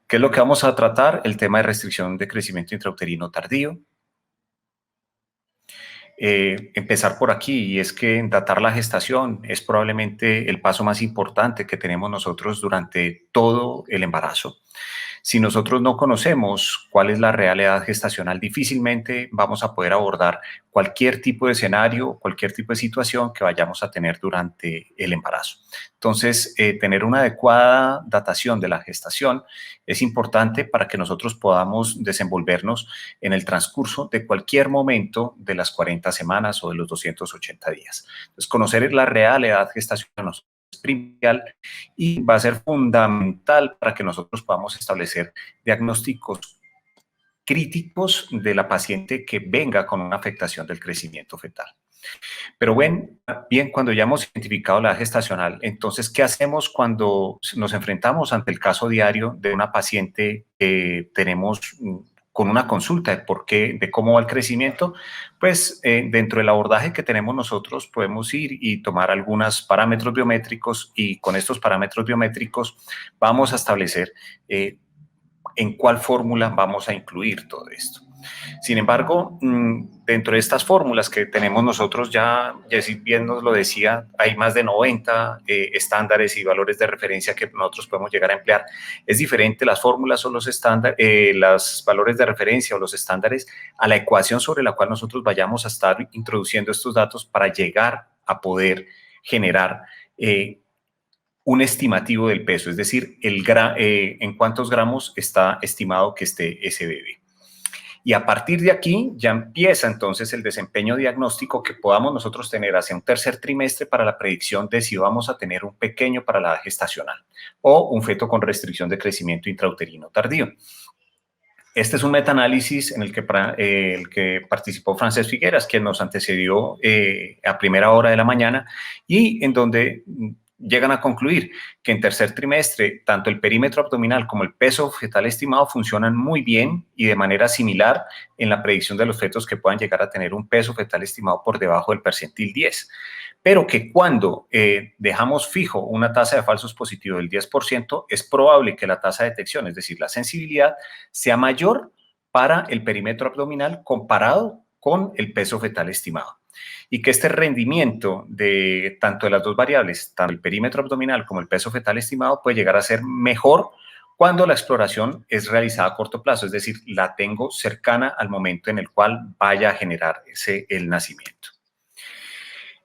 ¿Qué es lo que vamos a tratar? El tema de restricción de crecimiento intrauterino tardío. Empezar por aquí, y es que datar la gestación es probablemente el paso más importante que tenemos nosotros durante todo el embarazo. Si nosotros no conocemos cuál es la real edad gestacional, difícilmente vamos a poder abordar cualquier tipo de escenario, cualquier tipo de situación que vayamos a tener durante el embarazo. Entonces, tener una adecuada datación de la gestación es importante para que nosotros podamos desenvolvernos en el transcurso de cualquier momento de las 40 semanas o de los 280 días. Entonces, conocer la real edad gestacional es primordial y va a ser fundamental para que nosotros podamos establecer diagnósticos críticos de la paciente que venga con una afectación del crecimiento fetal. Pero bien, cuando ya hemos identificado la edad gestacional, entonces, ¿qué hacemos cuando nos enfrentamos ante el caso diario de una paciente que tenemos con una consulta de por qué, de cómo va el crecimiento? Pues dentro del abordaje que tenemos nosotros podemos ir y tomar algunos parámetros biométricos, y con estos parámetros biométricos vamos a establecer en cuál fórmula vamos a incluir todo esto. Sin embargo, dentro de estas fórmulas que tenemos nosotros, ya bien nos lo decía, hay más de 90 estándares y valores de referencia que nosotros podemos llegar a emplear. Es diferente las fórmulas o los estándares, los valores de referencia o los estándares a la ecuación sobre la cual nosotros vayamos a estar introduciendo estos datos para llegar a poder generar un estimativo del peso, es decir, en cuántos gramos está estimado que esté ese bebé. Y a partir de aquí ya empieza entonces el desempeño diagnóstico que podamos nosotros tener hacia un tercer trimestre para la predicción de si vamos a tener un pequeño para la edad gestacional o un feto con restricción de crecimiento intrauterino tardío. Este es un metaanálisis en el que participó Francesc Figueras, quien nos antecedió a primera hora de la mañana, y en donde llegan a concluir que en tercer trimestre tanto el perímetro abdominal como el peso fetal estimado funcionan muy bien y de manera similar en la predicción de los fetos que puedan llegar a tener un peso fetal estimado por debajo del percentil 10. Pero que cuando dejamos fijo una tasa de falsos positivos del 10%, es probable que la tasa de detección, es decir, la sensibilidad, sea mayor para el perímetro abdominal comparado con el peso fetal estimado. Y que este rendimiento de tanto de las dos variables, tanto el perímetro abdominal como el peso fetal estimado, puede llegar a ser mejor cuando la exploración es realizada a corto plazo, es decir, la tengo cercana al momento en el cual vaya a generar el nacimiento.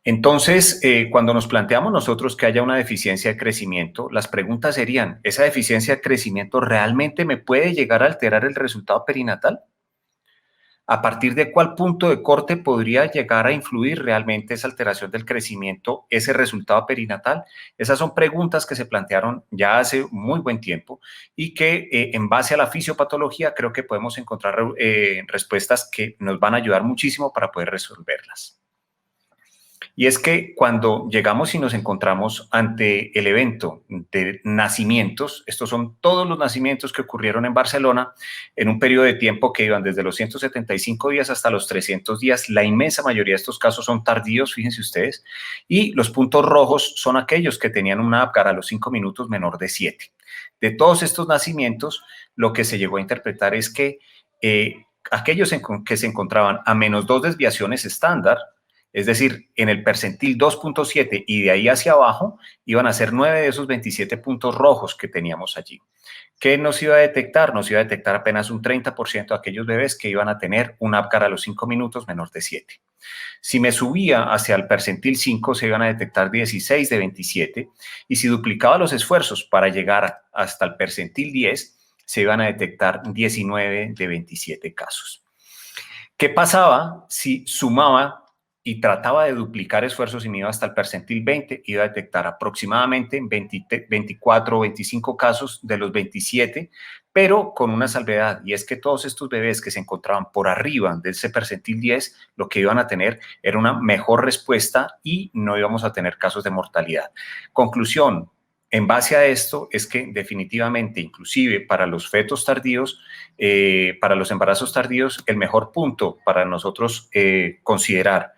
Entonces, cuando nos planteamos nosotros que haya una deficiencia de crecimiento, las preguntas serían, ¿esa deficiencia de crecimiento realmente me puede llegar a alterar el resultado perinatal? ¿A partir de cuál punto de corte podría llegar a influir realmente esa alteración del crecimiento, ese resultado perinatal? Esas son preguntas que se plantearon ya hace muy buen tiempo y que en base a la fisiopatología creo que podemos encontrar respuestas que nos van a ayudar muchísimo para poder resolverlas. Y es que cuando llegamos y nos encontramos ante el evento de nacimientos, estos son todos los nacimientos que ocurrieron en Barcelona en un periodo de tiempo que iban desde los 175 días hasta los 300 días. La inmensa mayoría de estos casos son tardíos, fíjense ustedes, y los puntos rojos son aquellos que tenían una APGAR a los 5 minutos menor de 7. De todos estos nacimientos, lo que se llegó a interpretar es que aquellos que se encontraban a menos 2 desviaciones estándar, es decir, en el percentil 2.7 y de ahí hacia abajo, iban a ser 9 de esos 27 puntos rojos que teníamos allí. ¿Qué nos iba a detectar? Nos iba a detectar apenas un 30% de aquellos bebés que iban a tener un APGAR a los 5 minutos menor de 7. Si me subía hacia el percentil 5, se iban a detectar 16 de 27, y si duplicaba los esfuerzos para llegar hasta el percentil 10, se iban a detectar 19 de 27 casos. ¿Qué pasaba si sumaba y trataba de duplicar esfuerzos y me iba hasta el percentil 20? Iba a detectar aproximadamente 24 o 25 casos de los 27, pero con una salvedad, y es que todos estos bebés que se encontraban por arriba de ese percentil 10, lo que iban a tener era una mejor respuesta y no íbamos a tener casos de mortalidad. Conclusión, en base a esto es que definitivamente, inclusive para los fetos tardíos, para los embarazos tardíos, el mejor punto para nosotros considerar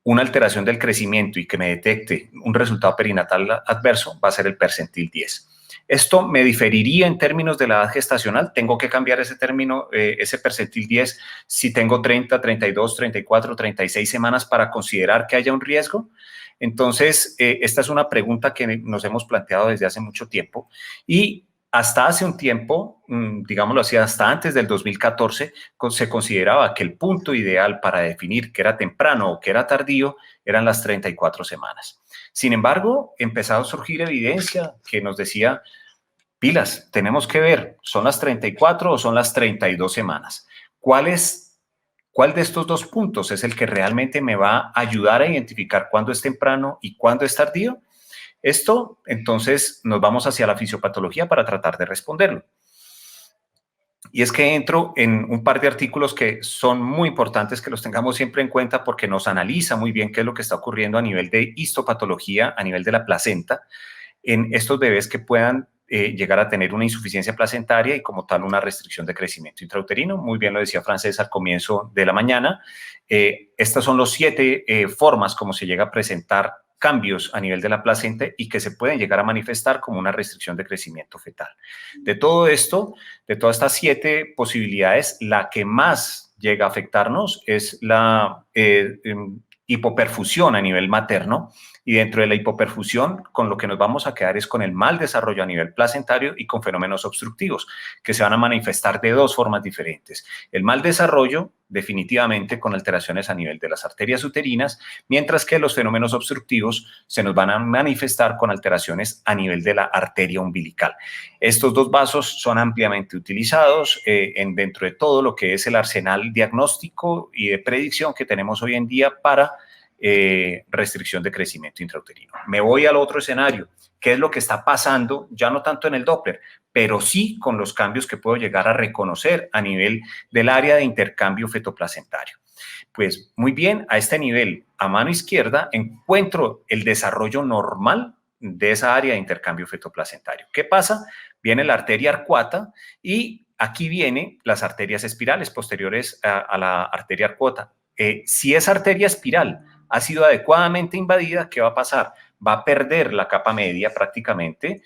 una alteración del crecimiento y que me detecte un resultado perinatal adverso va a ser el percentil 10. Esto me diferiría en términos de la edad gestacional. Tengo que cambiar ese término, ese percentil 10, si tengo 30, 32, 34, 36 semanas para considerar que haya un riesgo. Entonces, esta es una pregunta que nos hemos planteado desde hace mucho tiempo y hasta hace un tiempo, digámoslo así, hasta antes del 2014, se consideraba que el punto ideal para definir que era temprano o que era tardío eran las 34 semanas. Sin embargo, empezó a surgir evidencia que nos decía, pilas, tenemos que ver, ¿son las 34 o son las 32 semanas? ¿Cuál de estos dos puntos es el que realmente me va a ayudar a identificar cuándo es temprano y cuándo es tardío? Esto, entonces, nos vamos hacia la fisiopatología para tratar de responderlo. Y es que entro en un par de artículos que son muy importantes que los tengamos siempre en cuenta porque nos analiza muy bien qué es lo que está ocurriendo a nivel de histopatología, a nivel de la placenta, en estos bebés que puedan llegar a tener una insuficiencia placentaria y como tal una restricción de crecimiento intrauterino. Muy bien lo decía Francés al comienzo de la mañana. Estas son las 7 formas como se llega a presentar cambios a nivel de la placenta y que se pueden llegar a manifestar como una restricción de crecimiento fetal. De todo esto, de todas estas 7 posibilidades, la que más llega a afectarnos es la hipoperfusión a nivel materno, y dentro de la hipoperfusión con lo que nos vamos a quedar es con el mal desarrollo a nivel placentario y con fenómenos obstructivos que se van a manifestar de 2 formas diferentes. El mal desarrollo definitivamente con alteraciones a nivel de las arterias uterinas, mientras que los fenómenos obstructivos se nos van a manifestar con alteraciones a nivel de la arteria umbilical. Estos 2 vasos son ampliamente utilizados dentro de todo lo que es el arsenal diagnóstico y de predicción que tenemos hoy en día para restricción de crecimiento intrauterino. Me voy al otro escenario. ¿Qué es lo que está pasando? Ya no tanto en el Doppler, pero sí con los cambios que puedo llegar a reconocer a nivel del área de intercambio fetoplacentario. Pues muy bien, a este nivel, a mano izquierda, encuentro el desarrollo normal de esa área de intercambio fetoplacentario. ¿Qué pasa? Viene la arteria arcuata y aquí vienen las arterias espirales posteriores a la arteria arcuata. Si esa arteria espiral ha sido adecuadamente invadida, ¿qué va a pasar? Va a perder la capa media prácticamente,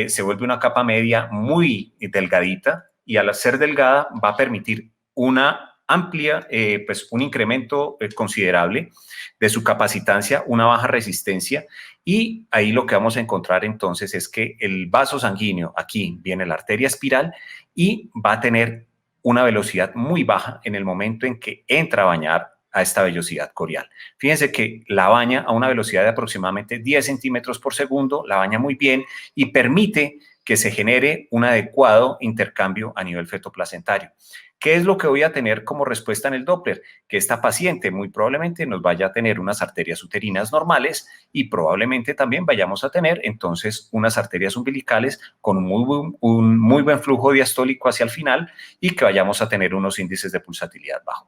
se vuelve una capa media muy delgadita y al ser delgada va a permitir una amplia, pues un incremento considerable de su capacitancia, una baja resistencia y ahí lo que vamos a encontrar entonces es que el vaso sanguíneo, aquí viene la arteria espiral y va a tener una velocidad muy baja en el momento en que entra a bañar a esta vellosidad corial. Fíjense que la baña a una velocidad de aproximadamente 10 centímetros por segundo, la baña muy bien y permite que se genere un adecuado intercambio a nivel fetoplacentario. ¿Qué es lo que voy a tener como respuesta en el Doppler? Que esta paciente muy probablemente nos vaya a tener unas arterias uterinas normales y probablemente también vayamos a tener entonces unas arterias umbilicales con un muy buen flujo diastólico hacia el final y que vayamos a tener unos índices de pulsatilidad bajos.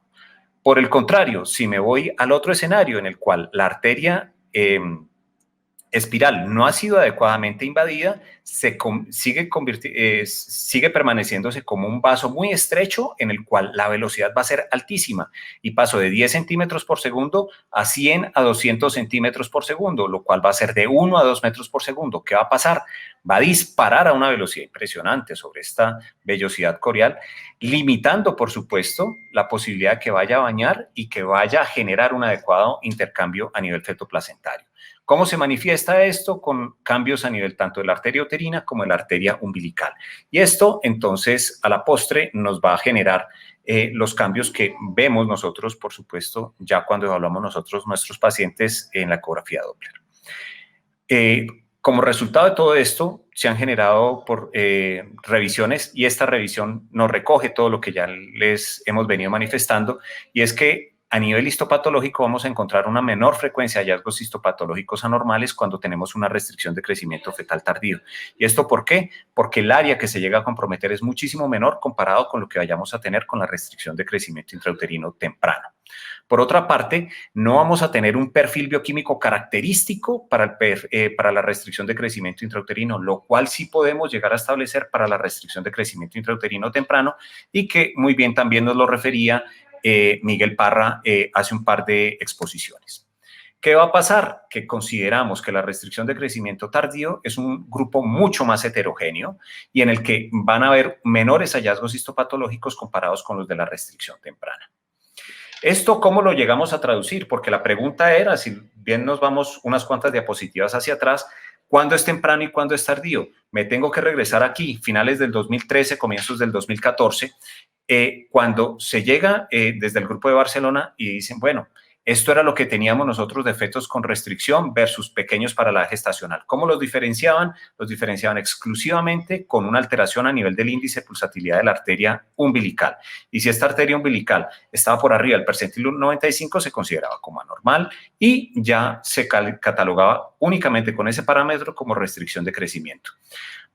Por el contrario, si me voy al otro escenario en el cual la arteria espiral no ha sido adecuadamente invadida, sigue permaneciéndose como un vaso muy estrecho en el cual la velocidad va a ser altísima y paso de 10 centímetros por segundo a 100 a 200 centímetros por segundo, lo cual va a ser de 1 a 2 metros por segundo. ¿Qué va a pasar? Va a disparar a una velocidad impresionante sobre esta vellosidad corial, limitando, por supuesto, la posibilidad de que vaya a bañar y que vaya a generar un adecuado intercambio a nivel fetoplacentario. ¿Cómo se manifiesta esto? Con cambios a nivel tanto de la arteria uterina como de la arteria umbilical. Y esto, entonces, a la postre nos va a generar los cambios que vemos nosotros, por supuesto, ya cuando evaluamos nosotros nuestros pacientes en la ecografía Doppler. Como resultado de todo esto, se han generado por revisiones y esta revisión nos recoge todo lo que ya les hemos venido manifestando y es que a nivel histopatológico vamos a encontrar una menor frecuencia de hallazgos histopatológicos anormales cuando tenemos una restricción de crecimiento fetal tardío. ¿Y esto por qué? Porque el área que se llega a comprometer es muchísimo menor comparado con lo que vayamos a tener con la restricción de crecimiento intrauterino temprano. Por otra parte, no vamos a tener un perfil bioquímico característico para la restricción de crecimiento intrauterino, lo cual sí podemos llegar a establecer para la restricción de crecimiento intrauterino temprano y que muy bien también nos lo refería Miguel Parra hace un par de exposiciones. ¿Qué va a pasar? Que consideramos que la restricción de crecimiento tardío es un grupo mucho más heterogéneo y en el que van a haber menores hallazgos histopatológicos comparados con los de la restricción temprana. ¿Esto cómo lo llegamos a traducir? Porque la pregunta era, si bien nos vamos unas cuantas diapositivas hacia atrás, ¿cuándo es temprano y cuándo es tardío? Me tengo que regresar aquí, finales del 2013, comienzos del 2014, cuando se llega desde el Grupo de Barcelona y dicen, bueno, esto era lo que teníamos nosotros de fetos con restricción versus pequeños para la gestacional. ¿Cómo los diferenciaban? Los diferenciaban exclusivamente con una alteración a nivel del índice de pulsatilidad de la arteria umbilical. Y si esta arteria umbilical estaba por arriba del percentil 95, se consideraba como anormal y ya se catalogaba únicamente con ese parámetro como restricción de crecimiento.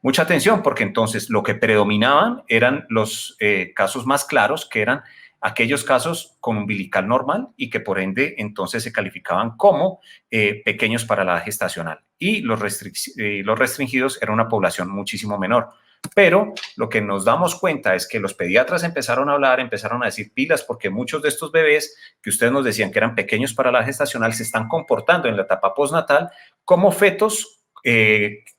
Mucha atención, porque entonces lo que predominaban eran los casos más claros, que eran aquellos casos con umbilical normal y que por ende entonces se calificaban como pequeños para la edad gestacional. Y los restringidos era una población muchísimo menor. Pero lo que nos damos cuenta es que los pediatras empezaron a hablar, empezaron a decir pilas, porque muchos de estos bebés que ustedes nos decían que eran pequeños para la gestacional se están comportando en la etapa postnatal como fetos,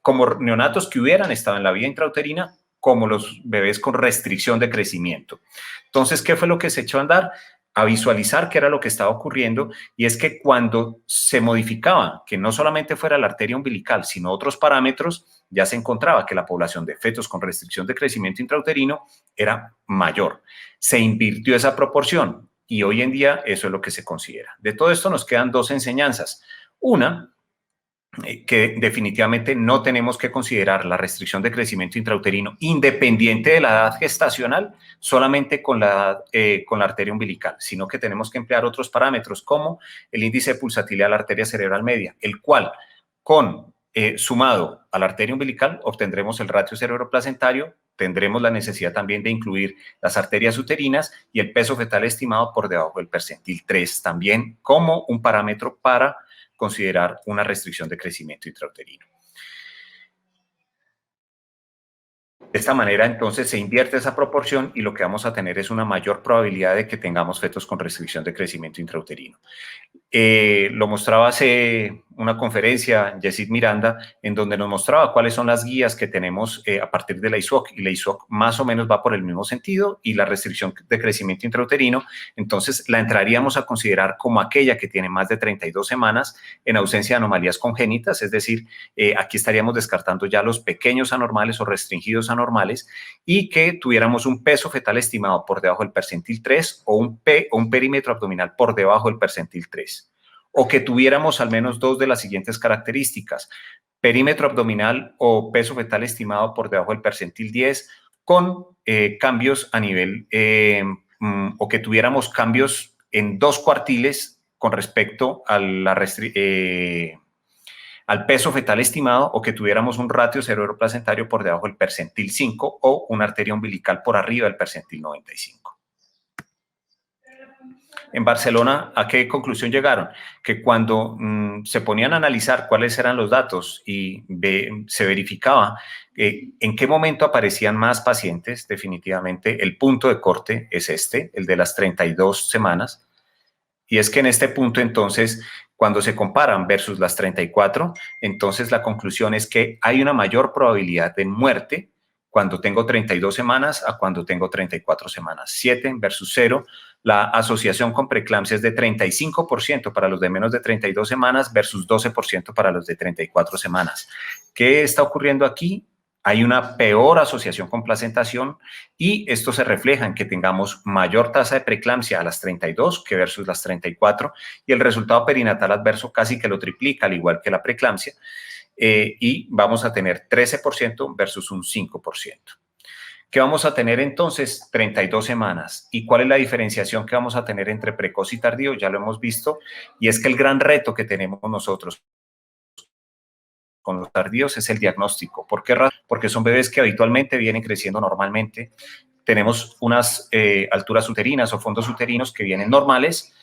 como neonatos que hubieran estado en la vía intrauterina, como los bebés con restricción de crecimiento. Entonces, ¿qué fue lo que se echó a andar? A visualizar qué era lo que estaba ocurriendo, y es que cuando se modificaba, que no solamente fuera la arteria umbilical, sino otros parámetros, ya se encontraba que la población de fetos con restricción de crecimiento intrauterino era mayor. Se invirtió esa proporción y hoy en día eso es lo que se considera. De todo esto nos quedan dos enseñanzas. Una, que definitivamente no tenemos que considerar la restricción de crecimiento intrauterino independiente de la edad gestacional solamente con la arteria umbilical, sino que tenemos que emplear otros parámetros como el índice de pulsatilidad de la arteria cerebral media, el cual sumado a la arteria umbilical obtendremos el ratio cerebroplacentario, tendremos la necesidad también de incluir las arterias uterinas y el peso fetal estimado por debajo del percentil 3 también como un parámetro para considerar una restricción de crecimiento intrauterino. De esta manera, entonces, se invierte esa proporción y lo que vamos a tener es una mayor probabilidad de que tengamos fetos con restricción de crecimiento intrauterino. Lo mostraba hace una conferencia Yesid Miranda, en donde nos mostraba cuáles son las guías que tenemos a partir de la ISOC, y la ISOC más o menos va por el mismo sentido, y la restricción de crecimiento intrauterino, entonces la entraríamos a considerar como aquella que tiene más de 32 semanas en ausencia de anomalías congénitas, es decir, aquí estaríamos descartando ya los pequeños anormales o restringidos anormales, y que tuviéramos un peso fetal estimado por debajo del percentil 3 o un perímetro abdominal por debajo del percentil 3. O que tuviéramos al menos dos de las siguientes características: perímetro abdominal o peso fetal estimado por debajo del percentil 10, con cambios a nivel, o que tuviéramos cambios en 2 cuartiles con respecto a al peso fetal estimado, o que tuviéramos un ratio cerebroplacentario por debajo del percentil 5 o una arteria umbilical por arriba del percentil 95. En Barcelona, ¿a qué conclusión llegaron? Que cuando se ponían a analizar cuáles eran los datos y se verificaba en qué momento aparecían más pacientes, definitivamente el punto de corte es este, el de las 32 semanas. Y es que en este punto, entonces, cuando se comparan versus las 34, entonces la conclusión es que hay una mayor probabilidad de muerte cuando tengo 32 semanas a cuando tengo 34 semanas. 7 versus 0. La asociación con preeclampsia es de 35% para los de menos de 32 semanas versus 12% para los de 34 semanas. ¿Qué está ocurriendo aquí? Hay una peor asociación con placentación, y esto se refleja en que tengamos mayor tasa de preeclampsia a las 32 que versus las 34, y el resultado perinatal adverso casi que lo triplica, al igual que la preeclampsia, y vamos a tener 13% versus un 5%. ¿Qué vamos a tener entonces? 32 semanas. ¿Y cuál es la diferenciación que vamos a tener entre precoz y tardío? Ya lo hemos visto, y es que el gran reto que tenemos nosotros con los tardíos es el diagnóstico. ¿Por qué razón? Porque son bebés que habitualmente vienen creciendo normalmente. Tenemos unas alturas uterinas o fondos uterinos que vienen normales.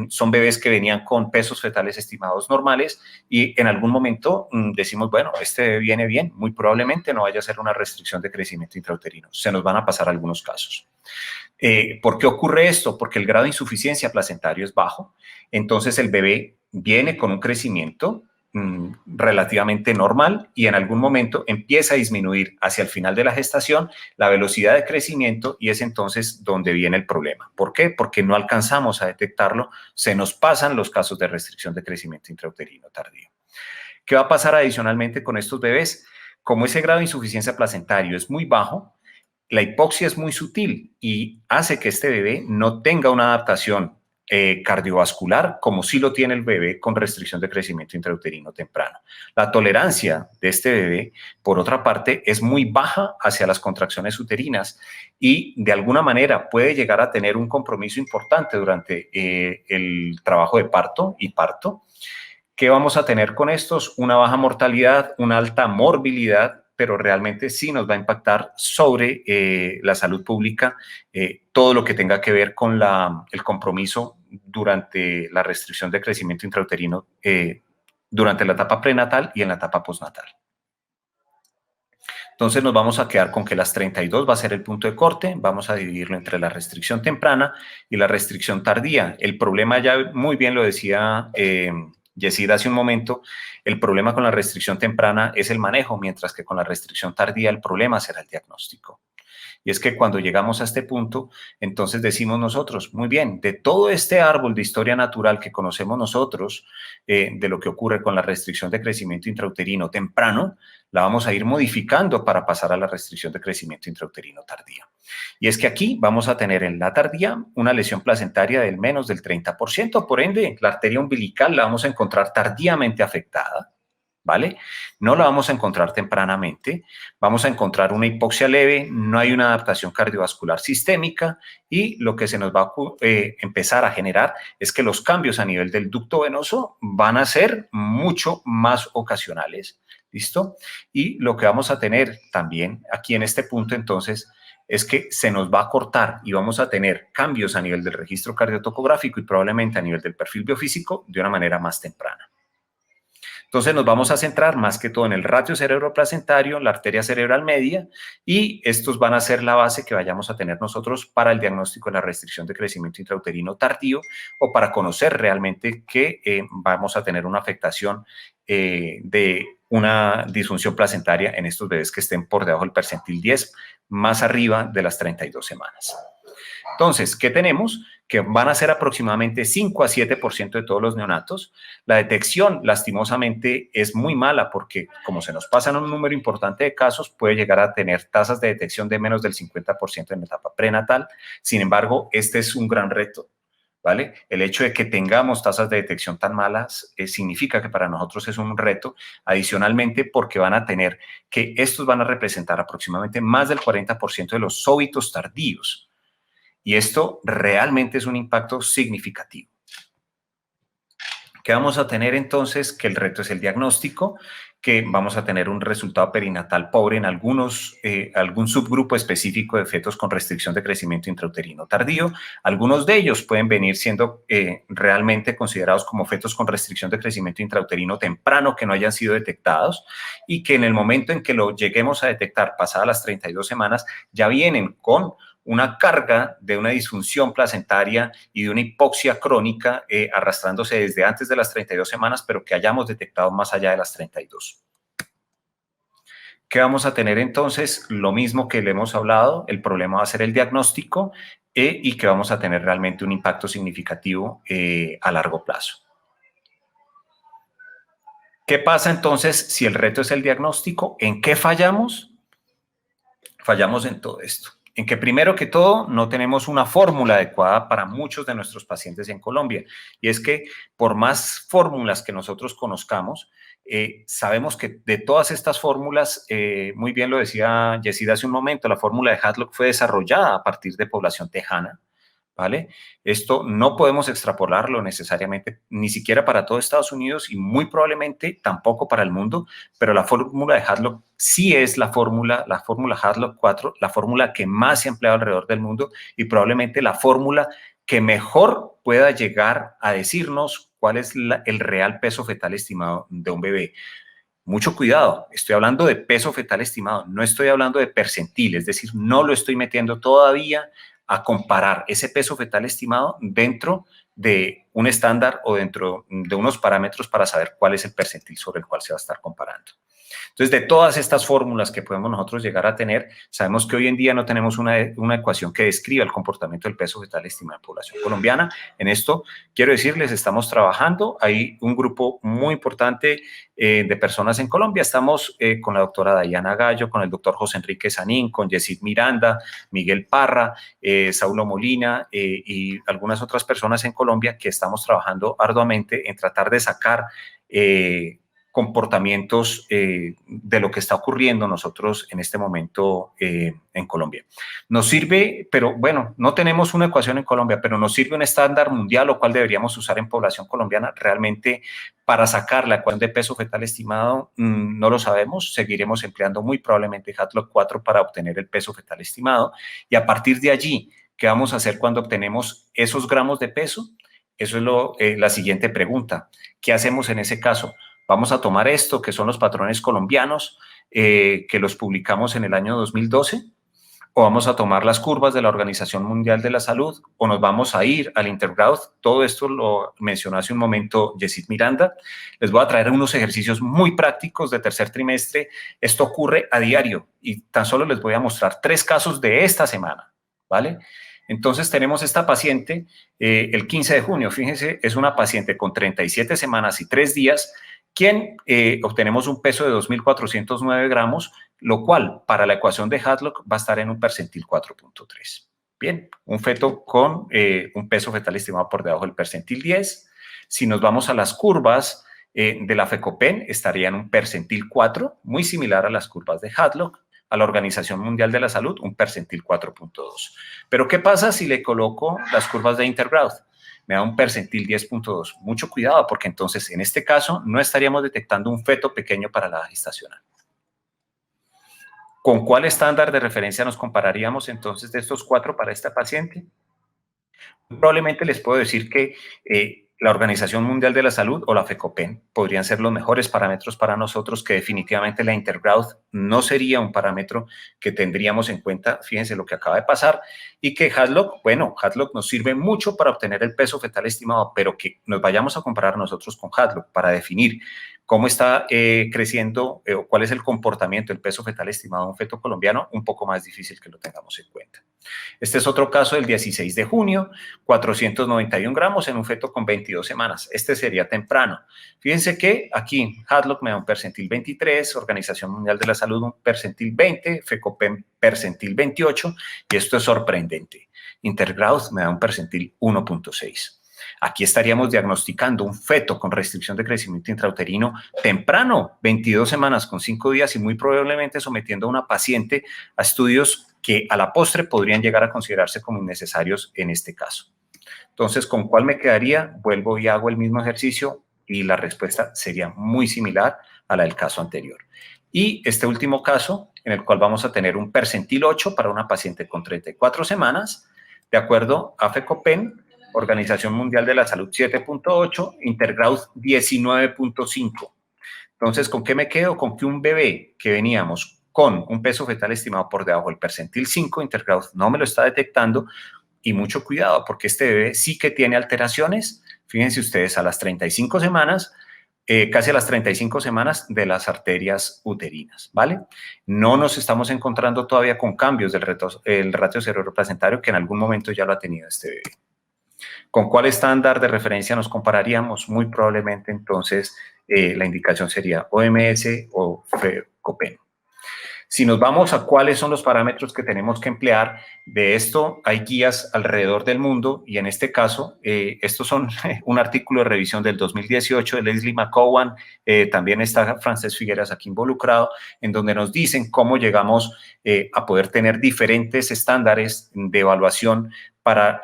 Son bebés que venían con pesos fetales estimados normales, y en algún momento decimos, bueno, este bebé viene bien, muy probablemente no vaya a ser una restricción de crecimiento intrauterino. Se nos van a pasar algunos casos. ¿Por qué ocurre esto? Porque el grado de insuficiencia placentario es bajo. Entonces el bebé viene con un crecimiento relativamente normal y en algún momento empieza a disminuir hacia el final de la gestación la velocidad de crecimiento y es entonces donde viene el problema. ¿Por qué? Porque no alcanzamos a detectarlo, se nos pasan los casos de restricción de crecimiento intrauterino tardío. ¿Qué va a pasar adicionalmente con estos bebés? Como ese grado de insuficiencia placentario es muy bajo, la hipoxia es muy sutil y hace que este bebé no tenga una adaptación cardiovascular como sí lo tiene el bebé con restricción de crecimiento intrauterino temprano. La tolerancia de este bebé, por otra parte, es muy baja hacia las contracciones uterinas y de alguna manera puede llegar a tener un compromiso importante durante el trabajo de parto y parto. ¿Qué vamos a tener con estos? Una baja mortalidad, una alta morbilidad, pero realmente sí nos va a impactar sobre la salud pública todo lo que tenga que ver con el compromiso durante la restricción de crecimiento intrauterino durante la etapa prenatal y en la etapa postnatal. Entonces nos vamos a quedar con que las 32 va a ser el punto de corte, vamos a dividirlo entre la restricción temprana y la restricción tardía. El problema ya muy bien lo decía Yesida hace un momento, el problema con la restricción temprana es el manejo, mientras que con la restricción tardía el problema será el diagnóstico. Y es que cuando llegamos a este punto, entonces decimos nosotros, muy bien, de todo este árbol de historia natural que conocemos nosotros, de lo que ocurre con la restricción de crecimiento intrauterino temprano, la vamos a ir modificando para pasar a la restricción de crecimiento intrauterino tardía. Y es que aquí vamos a tener en la tardía una lesión placentaria del menos del 30%, por ende, la arteria umbilical la vamos a encontrar tardíamente afectada, ¿vale? No la vamos a encontrar tempranamente, vamos a encontrar una hipoxia leve, no hay una adaptación cardiovascular sistémica y lo que se nos va a empezar a generar es que los cambios a nivel del ducto venoso van a ser mucho más ocasionales, ¿listo? Y lo que vamos a tener también aquí en este punto entonces es que se nos va a cortar y vamos a tener cambios a nivel del registro cardiotocográfico y probablemente a nivel del perfil biofísico de una manera más temprana. Entonces nos vamos a centrar más que todo en el ratio cerebroplacentario, la arteria cerebral media, y estos van a ser la base que vayamos a tener nosotros para el diagnóstico de la restricción de crecimiento intrauterino tardío o para conocer realmente que vamos a tener una afectación de una disfunción placentaria en estos bebés que estén por debajo del percentil 10, más arriba de las 32 semanas. Entonces, ¿qué tenemos? Que van a ser aproximadamente 5 a 7% de todos los neonatos. La detección, lastimosamente, es muy mala porque, como se nos pasan un número importante de casos, puede llegar a tener tasas de detección de menos del 50% en la etapa prenatal. Sin embargo, este es un gran reto, ¿vale? El hecho de que tengamos tasas de detección tan malas significa que para nosotros es un reto, adicionalmente porque van a tener que estos van a representar aproximadamente más del 40% de los súbitos tardíos. Y esto realmente es un impacto significativo. ¿Qué vamos a tener entonces? Que el reto es el diagnóstico, que vamos a tener un resultado perinatal pobre en algún subgrupo específico de fetos con restricción de crecimiento intrauterino tardío. Algunos de ellos pueden venir siendo realmente considerados como fetos con restricción de crecimiento intrauterino temprano que no hayan sido detectados y que en el momento en que lo lleguemos a detectar pasadas las 32 semanas ya vienen con una carga de una disfunción placentaria y de una hipoxia crónica arrastrándose desde antes de las 32 semanas, pero que hayamos detectado más allá de las 32. ¿Qué vamos a tener entonces? Lo mismo que le hemos hablado, el problema va a ser el diagnóstico y que vamos a tener realmente un impacto significativo a largo plazo. ¿Qué pasa entonces si el reto es el diagnóstico? ¿En qué fallamos? Fallamos en todo esto. En que primero que todo no tenemos una fórmula adecuada para muchos de nuestros pacientes en Colombia. Y es que por más fórmulas que nosotros conozcamos, sabemos que de todas estas fórmulas, muy bien lo decía Yesida hace un momento, la fórmula de Hadlock fue desarrollada a partir de población tejana, ¿vale? Esto no podemos extrapolarlo necesariamente, ni siquiera para todo Estados Unidos y muy probablemente tampoco para el mundo, pero la fórmula de Hadlock sí es la fórmula Hadlock 4, la fórmula que más se ha empleado alrededor del mundo y probablemente la fórmula que mejor pueda llegar a decirnos cuál es el real peso fetal estimado de un bebé. Mucho cuidado, estoy hablando de peso fetal estimado, no estoy hablando de percentil, es decir, no lo estoy metiendo todavía a comparar ese peso fetal estimado dentro de un estándar o dentro de unos parámetros para saber cuál es el percentil sobre el cual se va a estar comparando. Entonces, de todas estas fórmulas que podemos nosotros llegar a tener, sabemos que hoy en día no tenemos una ecuación que describa el comportamiento del peso fetal estimado en población colombiana. En esto, quiero decirles, estamos trabajando. Hay un grupo muy importante de personas en Colombia. Estamos con la doctora Dayana Gallo, con el doctor José Enrique Sanín, con Yesid Miranda, Miguel Parra, Saulo Molina y algunas otras personas en Colombia que estamos trabajando arduamente en tratar de sacar comportamientos de lo que está ocurriendo nosotros en este momento en Colombia. Nos sirve, pero bueno, no tenemos una ecuación en Colombia, pero nos sirve un estándar mundial, lo cual deberíamos usar en población colombiana. Realmente, para sacar la ecuación de peso fetal estimado, no lo sabemos. Seguiremos empleando muy probablemente Hadlock 4 para obtener el peso fetal estimado. Y a partir de allí, ¿qué vamos a hacer cuando obtenemos esos gramos de peso? Eso es la siguiente pregunta. ¿Qué hacemos en ese caso? Vamos a tomar esto, que son los patrones colombianos, que los publicamos en el año 2012, o vamos a tomar las curvas de la Organización Mundial de la Salud, o nos vamos a ir al Intergrowth. Todo esto lo mencionó hace un momento Yesid Miranda. Les voy a traer unos ejercicios muy prácticos de tercer trimestre. Esto ocurre a diario y tan solo les voy a mostrar 3 casos de esta semana, ¿vale? Entonces tenemos esta paciente el 15 de junio, fíjense, es una paciente con 37 semanas y 3 días, quien obtenemos un peso de 2.409 gramos, lo cual para la ecuación de Hadlock va a estar en un percentil 4.3. Bien, un feto con un peso fetal estimado por debajo del percentil 10. Si nos vamos a las curvas de la FECOPEN, estaría en un percentil 4, muy similar a las curvas de Hadlock. A la Organización Mundial de la Salud, un percentil 4.2. Pero, ¿qué pasa si le coloco las curvas de Intergrowth? Me da un percentil 10.2. Mucho cuidado, porque entonces, en este caso, no estaríamos detectando un feto pequeño para la gestacional. ¿Con cuál estándar de referencia nos compararíamos entonces de estos 4 para esta paciente? Probablemente les puedo decir que la Organización Mundial de la Salud o la FECOPEN podrían ser los mejores parámetros para nosotros, que definitivamente la Intergrowth no sería un parámetro que tendríamos en cuenta. Fíjense lo que acaba de pasar. Y que Hadlock, bueno, Hadlock nos sirve mucho para obtener el peso fetal estimado, pero que nos vayamos a comparar nosotros con Hadlock para definir cómo está creciendo o cuál es el comportamiento del peso fetal estimado de un feto colombiano, un poco más difícil que lo tengamos en cuenta. Este es otro caso del 16 de junio, 491 gramos en un feto con 22 semanas. Este sería temprano. Fíjense que aquí Hadlock me da un percentil 23, Organización Mundial de la Salud un percentil 20, FECOPEN percentil 28, y esto es sorprendente. Intergrowth me da un percentil 1.6. Aquí estaríamos diagnosticando un feto con restricción de crecimiento intrauterino temprano, 22 semanas con 5 días, y muy probablemente sometiendo a una paciente a estudios que a la postre podrían llegar a considerarse como innecesarios en este caso. Entonces, ¿con cuál me quedaría? Vuelvo y hago el mismo ejercicio y la respuesta sería muy similar a la del caso anterior. Y este último caso, en el cual vamos a tener un percentil 8 para una paciente con 34 semanas, de acuerdo a FECOPEN, Organización Mundial de la Salud 7.8, Intergrowth 19.5. Entonces, ¿con qué me quedo? Con que un bebé que veníamos con un peso fetal estimado por debajo del percentil 5, Intergrowth no me lo está detectando, y mucho cuidado porque este bebé sí que tiene alteraciones. Fíjense ustedes, a las 35 semanas, casi a las 35 semanas de las arterias uterinas, ¿vale? No nos estamos encontrando todavía con cambios del ratio cerebroplacentario, que en algún momento ya lo ha tenido este bebé. ¿Con cuál estándar de referencia nos compararíamos? Muy probablemente entonces la indicación sería OMS o FECOPEN. Si nos vamos a cuáles son los parámetros que tenemos que emplear, de esto hay guías alrededor del mundo, y en este caso, estos son un artículo de revisión del 2018 de Leslie McCowan, también está Francés Figueras aquí involucrado, en donde nos dicen cómo llegamos a poder tener diferentes estándares de evaluación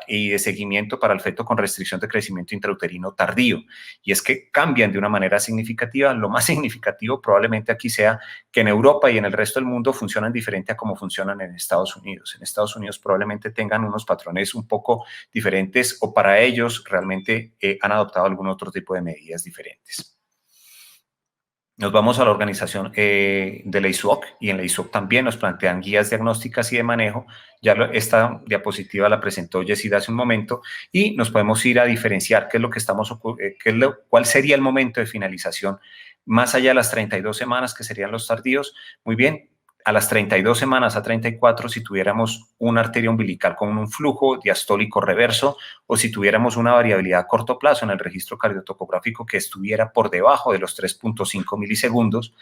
y de seguimiento para el feto con restricción de crecimiento intrauterino tardío, y es que cambian de una manera significativa. Lo más significativo probablemente aquí sea que en Europa y en el resto del mundo funcionan diferente a como funcionan en Estados Unidos. En Estados Unidos probablemente tengan unos patrones un poco diferentes, o para ellos realmente han adoptado algún otro tipo de medidas diferentes. Nos vamos a la organización de la ISUOC, y en la ISUOC también nos plantean guías diagnósticas y de manejo. Esta diapositiva la presentó Yesida hace un momento, y nos podemos ir a diferenciar qué es lo que cuál sería el momento de finalización más allá de las 32 semanas, que serían los tardíos. Muy bien, a las 32 semanas a 34, si tuviéramos una arteria umbilical con un flujo diastólico reverso, o si tuviéramos una variabilidad a corto plazo en el registro cardiotocográfico que estuviera por debajo de los 3.5 milisegundos,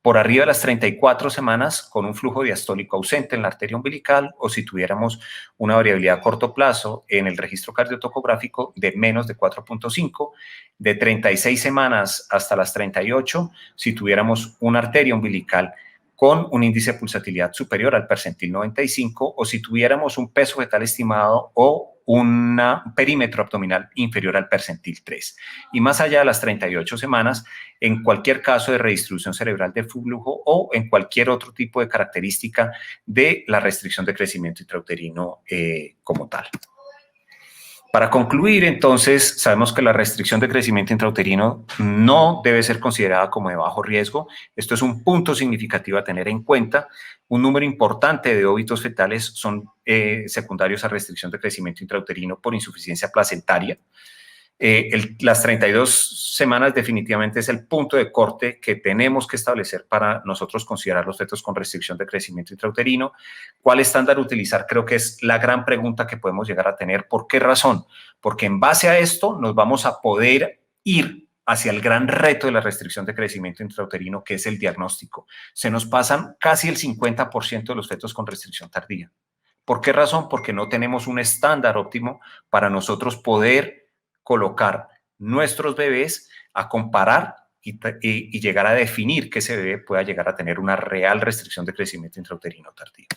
por arriba de las 34 semanas con un flujo diastólico ausente en la arteria umbilical, o si tuviéramos una variabilidad a corto plazo en el registro cardiotocográfico de menos de 4.5, de 36 semanas hasta las 38, si tuviéramos una arteria umbilical con un índice de pulsatilidad superior al percentil 95, o si tuviéramos un peso fetal estimado o un perímetro abdominal inferior al percentil 3. Y más allá de las 38 semanas, en cualquier caso de redistribución cerebral de flujo o en cualquier otro tipo de característica de la restricción de crecimiento intrauterino como tal. Para concluir, entonces, sabemos que la restricción de crecimiento intrauterino no debe ser considerada como de bajo riesgo. Esto es un punto significativo a tener en cuenta. Un número importante de óbitos fetales son secundarios a restricción de crecimiento intrauterino por insuficiencia placentaria. Las 32 semanas definitivamente es el punto de corte que tenemos que establecer para nosotros considerar los fetos con restricción de crecimiento intrauterino. ¿Cuál estándar utilizar? Creo que es la gran pregunta que podemos llegar a tener. ¿Por qué razón? Porque en base a esto nos vamos a poder ir hacia el gran reto de la restricción de crecimiento intrauterino, que es el diagnóstico. Se nos pasan casi el 50% de los fetos con restricción tardía. ¿Por qué razón? Porque no tenemos un estándar óptimo para nosotros poder colocar nuestros bebés a comparar y llegar a definir que ese bebé pueda llegar a tener una real restricción de crecimiento intrauterino tardío.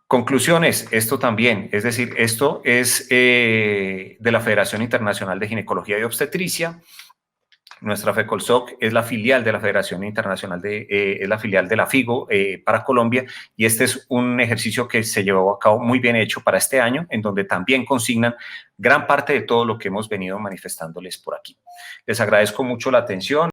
Conclusiones, esto también, es decir, esto es de la Federación Internacional de Ginecología y Obstetricia. Nuestra FECOLSOC es la filial de la Federación Internacional es la filial de la FIGO para Colombia, y este es un ejercicio que se llevó a cabo muy bien hecho para este año, en donde también consignan gran parte de todo lo que hemos venido manifestándoles por aquí. Les agradezco mucho la atención.